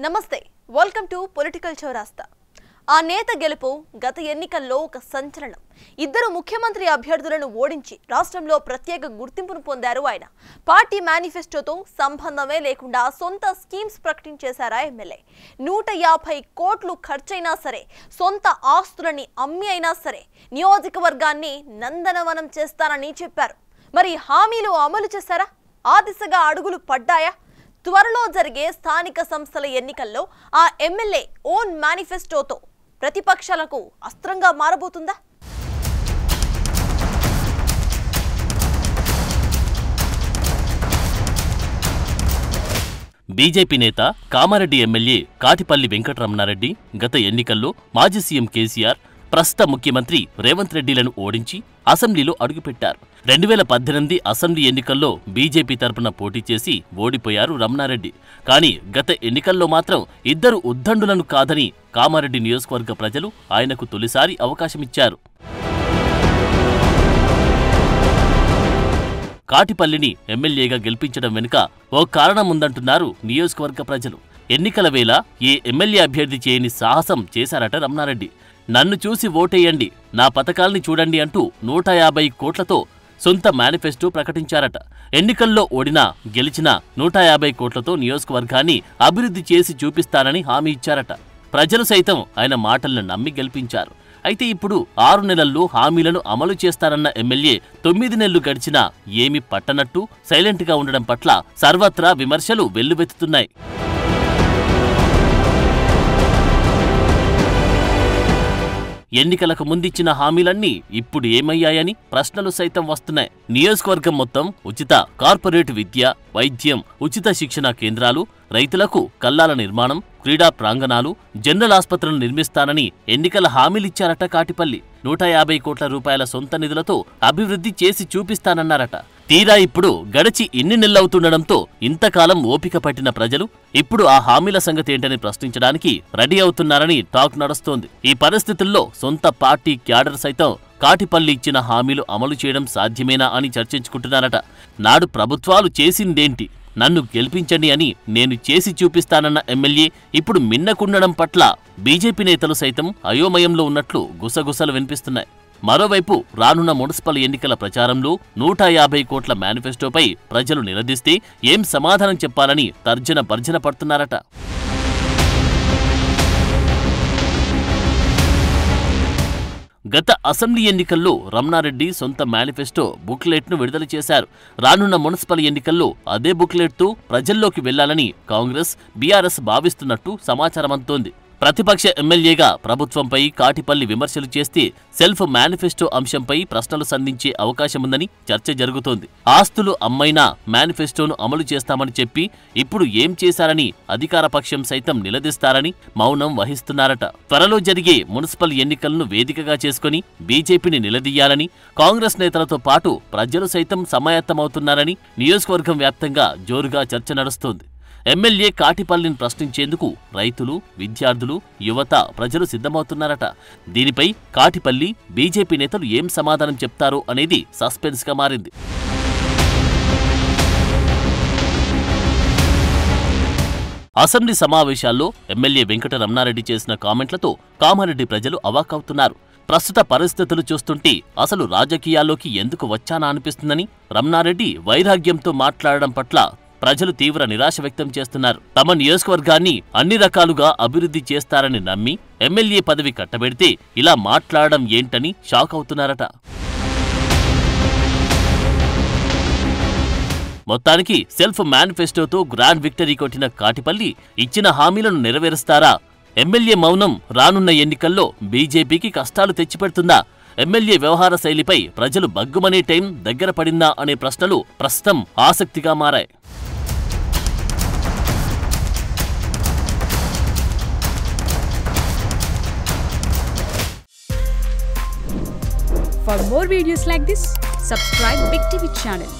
నమస్తే welcome to political చౌరాస్తా ఆ నేత గెలుపు గత ఎన్నికల్లో ఒక సంచలనం ఇద్దరు ముఖ్యమంత్రి అభ్యర్థులను ఓడించి రాష్ట్రంలో ప్రత్యేక గుర్తింపును పొందారు ఆయన పార్టీ మేనిఫెస్టోతో సంబంధమే లేకుండా సొంత స్కీమ్స్ ప్రకటించేశారు ఎమ్మెల్యే 150 కోట్లు ఖర్చైనా సరే సొంత ఆస్తులని అమ్మి అయినా సరే నియోజకవర్గాన్ని నందనవనం చేస్తారని చెప్పారు మరి హామీలు అమలు చేశారా ఆ దిశగా అడుగులు పడ్డాయా త్వరలో జరిగే స్థానిక సంస్థల ఎన్నికల్లో ఆ ఎమ్మెల్యే ఓన్ మేనిఫెస్టోతో ప్రతిపక్షాలకు అస్త్రంగా మారబోతుందా బీజేపీ నేత కామారెడ్డి ఎమ్మెల్యే కాటిపల్లి వెంకటరమణారెడ్డి గత ఎన్నికల్లో మాజీ సీఎం కేసీఆర్ ప్రస్తుత ముఖ్యమంత్రి రేవంత్ రెడ్డిలను ఓడించి అసెంబ్లీలో అడుగుపెట్టారు 2018 అసెంబ్లీ ఎన్నికల్లో బీజేపీ తరపున పోటీ చేసి ఓడిపోయారు రమణారెడ్డి కానీ గత ఎన్నికల్లో మాత్రం ఇద్దరు ఉద్దండులను కాదని కామారెడ్డి నియోజకవర్గ ప్రజలు ఆయనకు తొలిసారి అవకాశమిచ్చారు కాటిపల్లిని ఎమ్మెల్యేగా గెలిపించడం వెనుక ఓ కారణముందంటున్నారు నియోజకవర్గ ప్రజలు ఎన్నికల వేళ ఏ ఎమ్మెల్యే అభ్యర్థి చేయని సాహసం చేశారట రమణారెడ్డి నన్ను చూసి ఓటేయండి నా పథకాల్ని చూడండి అంటూ 150 కోట్లతో సొంత మేనిఫెస్టో ప్రకటించారట ఎన్నికల్లో ఓడినా గెలిచినా 150 కోట్లతో నియోజకవర్గాన్ని అభివృద్ధి చేసి చూపిస్తానని హామీ ఇచ్చారట ప్రజలు సైతం ఆయన మాటలను నమ్మి గెలిపించారు అయితే ఇప్పుడు 6 నెలల్లో హామీలను అమలు చేస్తారన్న ఎమ్మెల్యే 9 నెలలు గడిచినా ఏమీ పట్టనట్టు సైలెంట్గా ఉండడం పట్ల సర్వత్రా విమర్శలు వెల్లువెత్తుతున్నాయి ఎన్నికలకు ముందిచ్చిన హామీలన్నీ ఇప్పుడు ఏమయ్యాయని ప్రశ్నలు సైతం వస్తున్నాయి నియోజకవర్గం మొత్తం ఉచిత కార్పొరేట్ విద్య వైద్యం ఉచిత శిక్షణా కేంద్రాలు రైతులకు కల్లాల నిర్మాణం క్రీడా ప్రాంగణాలు జనరల్ ఆసుపత్రులను నిర్మిస్తానని ఎన్నికల హామీలిచ్చారట కాటిపల్లి 150 కోట్ల రూపాయల సొంత నిధులతో అభివృద్ధి చేసి చూపిస్తానన్నారట తీరా ఇప్పుడు గడిచి ఇన్ని నెలవుతుండడంతో ఇంతకాలం ఓపిక పట్టిన ప్రజలు ఇప్పుడు ఆ హామీల సంగతేంటని ప్రశ్నించడానికి రెడీ అవుతున్నారని టాక్ నడుస్తోంది ఈ పరిస్థితుల్లో సొంత పార్టీ క్యాడర్ సైతం కాటిపల్లి ఇచ్చిన హామీలు అమలు చేయడం సాధ్యమేనా అని చర్చించుకుంటున్నారట నాడు ప్రభుత్వాలు చేసిందేంటి నన్ను గెలిపించండి అని నేను చేసి చూపిస్తానన్న ఎమ్మెల్యే ఇప్పుడు మిన్నకుండడం పట్ల బీజేపీ నేతలు సైతం అయోమయంలో ఉన్నట్లు గుసగుసలు వినిపిస్తున్నాయి మరోవైపు రానున్న మున్సిపల్ ఎన్నికల ప్రచారంలో 150 కోట్ల మేనిఫెస్టోపై ప్రజలు నిలదీస్తే ఏం సమాధానం చెప్పాలని తర్జన భర్జన పడుతున్నారట గత అసెంబ్లీ ఎన్నికల్లో రమణారెడ్డి సొంత మేనిఫెస్టో బుక్లెట్ను విడుదల చేశారు రానున్న మున్సిపల్ ఎన్నికల్లో అదే బుక్లెట్తో ప్రజల్లోకి వెళ్లాలని కాంగ్రెస్ బీఆర్ఎస్ భావిస్తున్నట్టు సమాచారమంతోంది ప్రతిపక్ష ఎమ్మెల్యేగా ప్రభుత్వంపై కాటిపల్లి విమర్శలు చేస్తే సెల్ఫ్ మేనిఫెస్టో అంశంపై ప్రశ్నలు సంధించే అవకాశముందని చర్చ జరుగుతోంది ఆస్తులు అమ్మైనా మేనిఫెస్టోను అమలు చేస్తామని చెప్పి ఇప్పుడు ఏం చేశారని అధికార పక్షం సైతం నిలదీస్తారని మౌనం వహిస్తున్నారట త్వరలో జరిగే మున్సిపల్ ఎన్నికలను వేదికగా చేసుకుని బీజేపీని నిలదీయాలని కాంగ్రెస్ నేతలతో పాటు ప్రజలు సైతం సమాయత్తమవుతున్నారని నియోజకవర్గం వ్యాప్తంగా జోరుగా చర్చ నడుస్తోంది ఎమ్మెల్యే కాటిపల్లిని ప్రశ్నించేందుకు రైతులు విద్యార్థులు యువత ప్రజలు సిద్ధమవుతున్నారట దీనిపై కాటిపల్లి బీజేపీ నేతలు ఏం సమాధానం చెప్తారో అనేది సస్పెన్స్గా మారింది అసెంబ్లీ సమావేశాల్లో ఎమ్మెల్యే వెంకటరమణారెడ్డి చేసిన కామెంట్లతో కామారెడ్డి ప్రజలు అవాక్కవుతున్నారు ప్రస్తుత పరిస్థితులు చూస్తుంటే అసలు రాజకీయాల్లోకి ఎందుకు వచ్చానా అనిపిస్తుందని రమణారెడ్డి వైరాగ్యంతో మాట్లాడడం పట్ల ప్రజలు తీవ్ర నిరాశ వ్యక్తం చేస్తున్నారు తమ నియోజకవర్గాన్ని అన్ని రకాలుగా అభివృద్ధి చేస్తారని నమ్మి ఎమ్మెల్యే పదవి కట్టబెడితే ఇలా మాట్లాడడం ఏంటని షాక్ అవుతున్నారట మొత్తానికి సెల్ఫ్ మేనిఫెస్టోతో గ్రాండ్ విక్టరీ కొట్టిన కాటిపల్లి ఇచ్చిన హామీలను నెరవేరుస్తారా ఎమ్మెల్యే మౌనం రానున్న ఎన్నికల్లో బీజేపీకి కష్టాలు తెచ్చిపెడుతుందా ఎమ్మెల్యే వ్యవహార శైలిపై ప్రజలు బగ్గుమనే టైం దగ్గర పడిందా అనే ప్రశ్నలు ప్రస్తుతం ఆసక్తిగా మారాయి For more videos like this, subscribe Big TV channel.